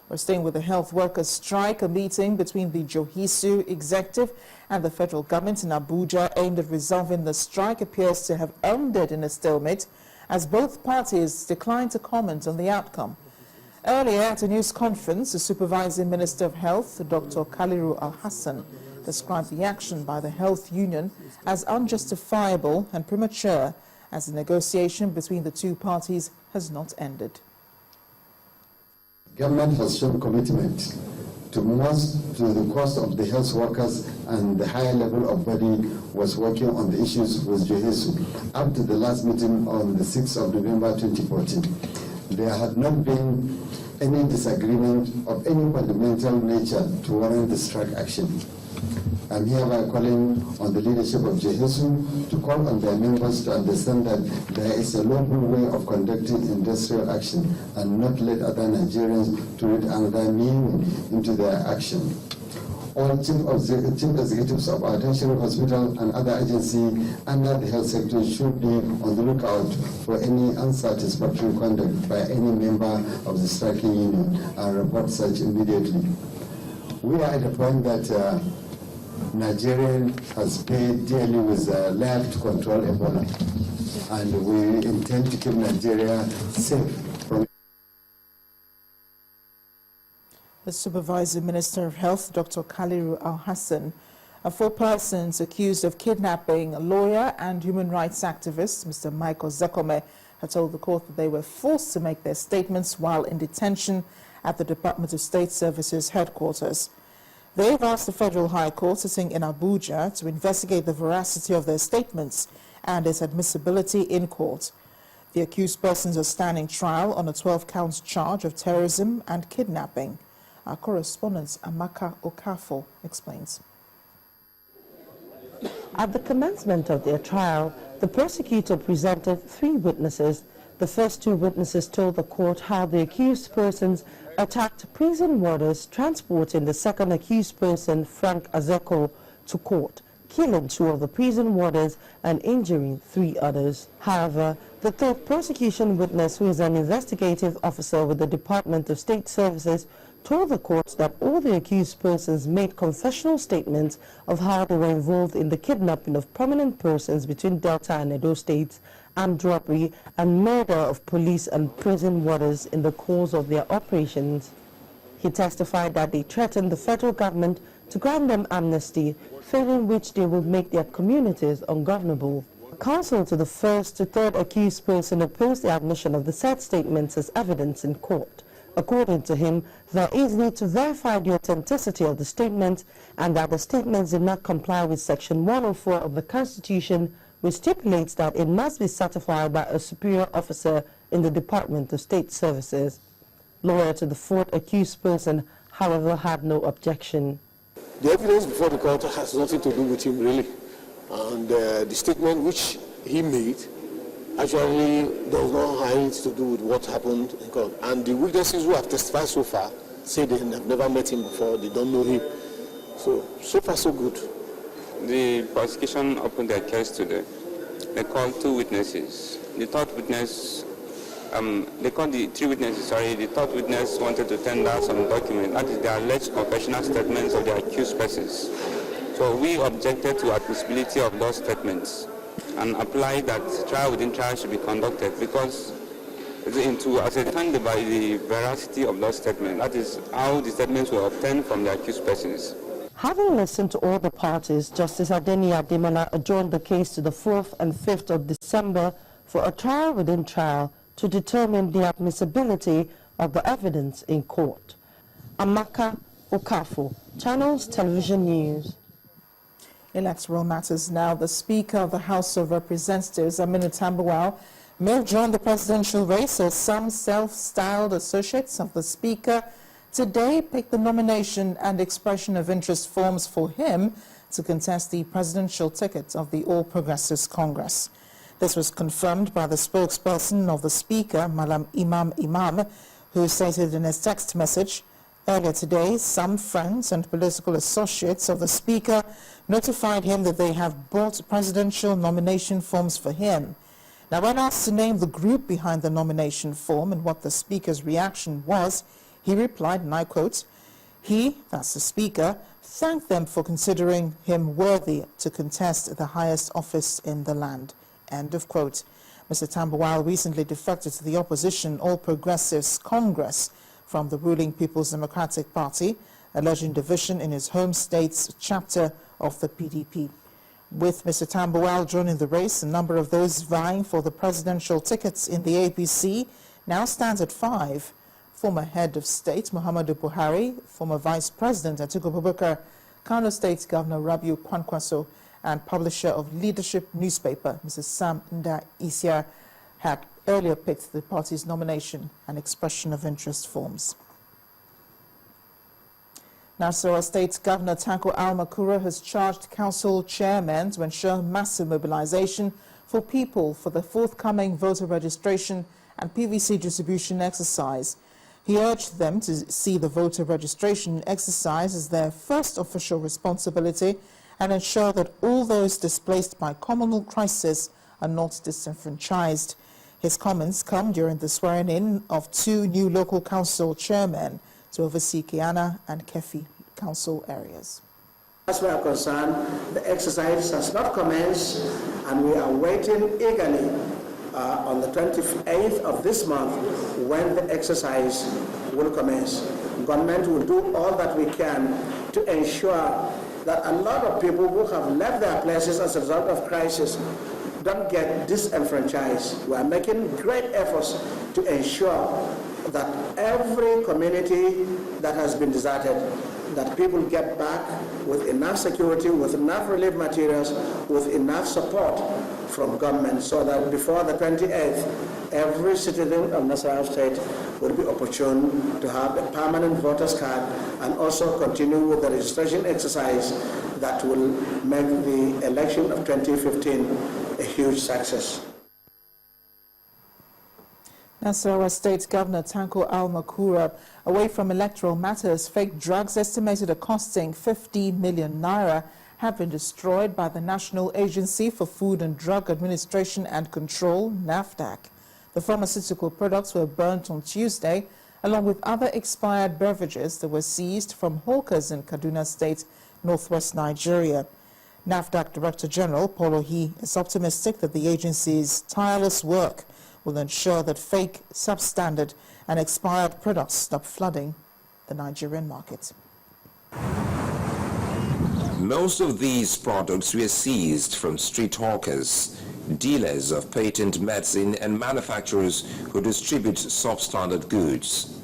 We're staying with the health workers' strike. A meeting between the Johisu executive and the federal government in Abuja aimed at resolving the strike appears to have ended in a stalemate as both parties declined to comment on the outcome. Earlier at a news conference, the Supervising Minister of Health, Dr. Kaliru Al-Hassan, described the action by the health union as unjustifiable and premature, as the negotiation between the two parties has not ended. Government has shown commitment to the cost of the health workers, and the higher level of body was working on the issues with Johisu. Up to the last meeting on the 6th of November 2014, there had not been any disagreement of any fundamental nature to warrant the strike action. I'm hereby calling on the leadership of Johisu to call on their members to understand that there is a lawful way of conducting industrial action and not let other Nigerians to read another meaning into their action. All chief executives of our tertiary hospital and other agencies under the health sector should be on the lookout for any unsatisfactory conduct by any member of the striking union and report such immediately. We are at a point that Nigeria has paid dearly with lack to control Ebola, and we intend to keep Nigeria safe from. The Supervising Minister of Health, Dr. Kaliru Al-Hassan, 4 persons accused of kidnapping a lawyer and human rights activist, Mr. Michael Zekome, had told the court that they were forced to make their statements while in detention at the Department of State Services headquarters. They have asked the Federal High Court sitting in Abuja to investigate the veracity of their statements and its admissibility in court. The accused persons are standing trial on a 12-count charge of terrorism and kidnapping. Our correspondent Amaka Okafo explains. At the commencement of their trial, the prosecutor presented 3 witnesses. The first 2 witnesses told the court how the accused persons attacked prison warders transporting the second accused person, Frank Azeko, to court, killing 2 of the prison warders and injuring 3 others. However, the third prosecution witness, who is an investigative officer with the Department of State Services, told the court that all the accused persons made confessional statements of how they were involved in the kidnapping of prominent persons between Delta and Edo states, armed robbery and murder of police and prison warders in the course of their operations. He testified that they threatened the federal government to grant them amnesty, failing which they would make their communities ungovernable. Counsel to the first to third accused person opposed the admission of the said statements as evidence in court. According to him, there is need to verify the authenticity of the statements and that the statements did not comply with Section 104 of the Constitution, which stipulates that it must be certified by a superior officer in the Department of State Services. Lawyer to the fourth accused person, however, had no objection. The evidence before the court has nothing to do with him, really. And the statement which he made actually does not have anything to do with what happened in court. And the witnesses who have testified so far say they have never met him before, they don't know him. So far so good. The prosecution opened their case today. They called 2 witnesses. The third witness, they called the 3 witnesses, sorry. The third witness wanted to tender some document, that is the alleged confessional statements of the accused persons. So we objected to admissibility of those statements and applied that trial within trial should be conducted because to ascertain by the veracity of those statements, that is how the statements were obtained from the accused persons. Having listened to all the parties, Justice Adeni Ademola adjourned the case to the 4th and 5th of December for a trial within trial to determine the admissibility of the evidence in court. Amaka Okafo, Channels Television News. Electoral matters now. The Speaker of the House of Representatives, Aminu Tambuwal, may have joined the presidential race as some self-styled associates of the Speaker today picked the nomination and expression of interest forms for him to contest the presidential ticket of the All Progressives Congress. This was confirmed by the spokesperson of the Speaker, Malam Imam, who stated in his text message, earlier today, some friends and political associates of the Speaker notified him that they have bought presidential nomination forms for him. Now, when asked to name the group behind the nomination form and what the Speaker's reaction was, He replied, and I quote, he, that's the Speaker, thanked them for considering him worthy to contest the highest office in the land. End of quote. Mr. Tambuwal recently defected to the opposition All Progressives Congress from the ruling People's Democratic Party, alleging division in his home state's chapter of the PDP. With Mr. Tambuwal joining the race, the number of those vying for the presidential tickets in the APC now stands at 5. Former head of state Muhammadu Buhari, former vice president Atiku Abubakar, Kano State Governor Rabiu Kwankwaso, and publisher of Leadership newspaper, Mrs. Sam Nda Isia, had earlier picked the party's nomination and expression of interest forms. Nasarawa State Governor Tanko Al-Makura has charged council chairmen to ensure massive mobilization for people for the forthcoming voter registration and PVC distribution exercise. He urged them to see the voter registration exercise as their first official responsibility and ensure that all those displaced by communal crisis are not disenfranchised. His comments come during the swearing-in of 2 new local council chairmen to oversee Kiana and Kefi council areas. As we are concerned, the exercise has not commenced, and we are waiting eagerly on the 28th of this month when the exercise will commence. Government will do all that we can to ensure that a lot of people who have left their places as a result of crisis don't get disenfranchised. We are making great efforts to ensure that every community that has been deserted, that people get back with enough security, with enough relief materials, with enough support from government, so that before the 28th, every citizen of Nasarawa State will be opportune to have a permanent voter's card and also continue with the registration exercise that will make the election of 2015 a huge success. Nasarawa State Governor Tanko Al-Makura, away from electoral matters, fake drugs estimated at costing 50 million naira have been destroyed by the National Agency for Food and Drug Administration and Control, NAFDAC. The pharmaceutical products were burnt on Tuesday, along with other expired beverages that were seized from hawkers in Kaduna State, northwest Nigeria. NAFDAC Director General Paul Ohi is optimistic that the agency's tireless work will ensure that fake, substandard and expired products stop flooding the Nigerian market. Most of these products were seized from street hawkers, dealers of patent medicine and manufacturers who distribute substandard goods.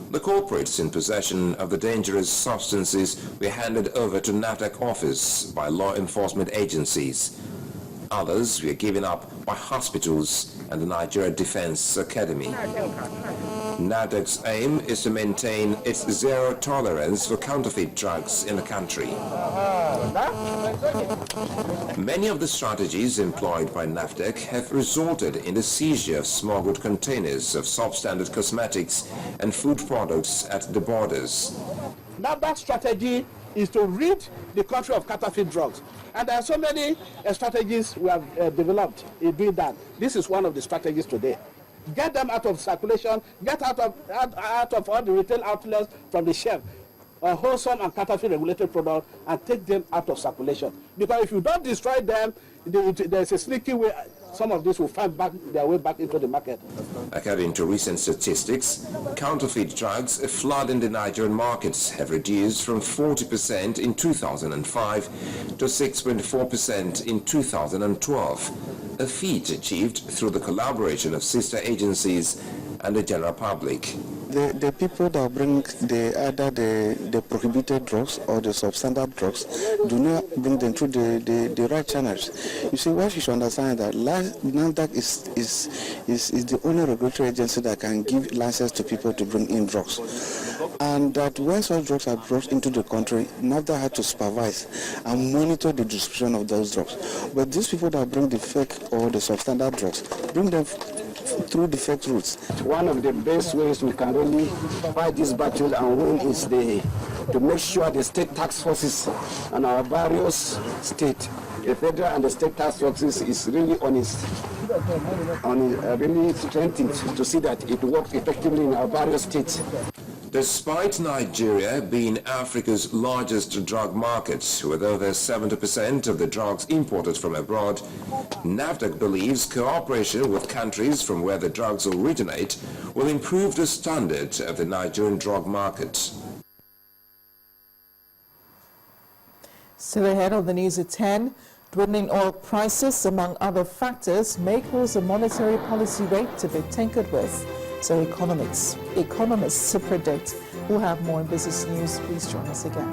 The culprits in possession of the dangerous substances were handed over to NAFDAC office by law enforcement agencies. Others were given up by hospitals and the Nigeria Defense Academy. NAFDAC's aim is to maintain its zero tolerance for counterfeit drugs in the country. Many of the strategies employed by NAFDAC have resulted in the seizure of smuggled containers of substandard cosmetics and food products at the borders. NAFDAC's strategy is to rid the country of counterfeit drugs. And there are so many strategies we have developed in doing that. This is one of the strategies today. Get them out of circulation, get out of all the retail outlets from the shelf, wholesome and counterfeit regulated products, and take them out of circulation. Because if you don't destroy them, there's a sneaky way some of these will find their way back into the market. According to recent statistics, counterfeit drugs flooding the Nigerian markets have reduced from 40% in 2005 to 6.4% in 2012, a feat achieved through the collaboration of sister agencies and the general public. The people that bring either the prohibited drugs or the substandard drugs do not bring them through the right channels. You see, what you should understand that NAFDAC is the only regulatory agency that can give license to people to bring in drugs. And that when such drugs are brought into the country, NAFDAC had to supervise and monitor the distribution of those drugs. But these people that bring the fake or the substandard drugs, bring them through the fake routes. One of the best ways we can really fight this battle and win is to make sure the state task forces and our various states, the federal and the state task forces, is really really strengthened to see that it works effectively in our various states. Despite Nigeria being Africa's largest drug market, with over 70% of the drugs imported from abroad, NAFDAC believes cooperation with countries from where the drugs originate will improve the standard of the Nigerian drug market. Still ahead of the news at 10, dwindling oil prices, among other factors, may cause a monetary policy rate to be tinkered with. So economists predict. We'll have more in business news. Please join us again.